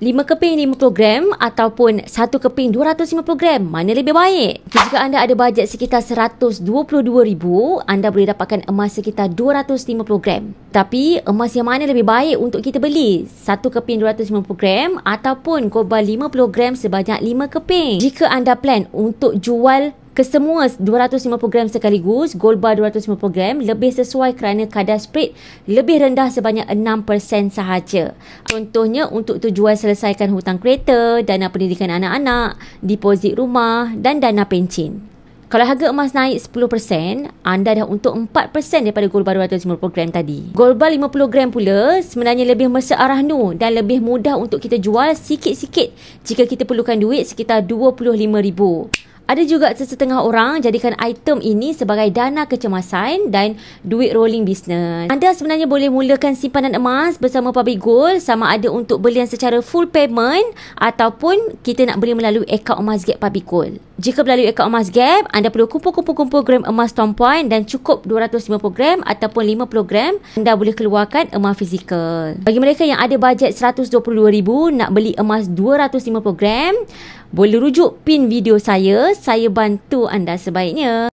5 keping 50 gram ataupun 1 keping 250 gram? Mana lebih baik? Jika anda ada bajet sekitar RM122,000, anda boleh dapatkan emas sekitar 250 gram. Tapi emas yang mana lebih baik untuk kita beli? 1 keping 250 gram ataupun kobal 50 gram sebanyak 5 keping? Jika anda plan untuk jual kesemua 250 gram sekaligus, gold bar 250 gram lebih sesuai kerana kadar spread lebih rendah sebanyak 6% sahaja. Contohnya untuk tujuan selesaikan hutang kereta, dana pendidikan anak-anak, deposit rumah dan dana pencen. Kalau harga emas naik 10%, anda dah untung 4% daripada gold bar 250 gram tadi. Gold bar 50 gram pula sebenarnya lebih mesra arah nu dan lebih mudah untuk kita jual sikit-sikit jika kita perlukan duit sekitar RM25,000. Ada juga sesetengah orang jadikan item ini sebagai dana kecemasan dan duit rolling business. Anda sebenarnya boleh mulakan simpanan emas bersama Public Gold sama ada untuk belian secara full payment ataupun kita nak beli melalui akaun emas Gap Public Gold. Jika melalui akaun emas Gap, anda perlu kumpul gram emas tompoint dan cukup 250 gram ataupun 50 gram, anda boleh keluarkan emas fizikal. Bagi mereka yang ada bajet RM122,000 nak beli emas 250 gram, boleh rujuk pin video saya bantu anda sebaiknya.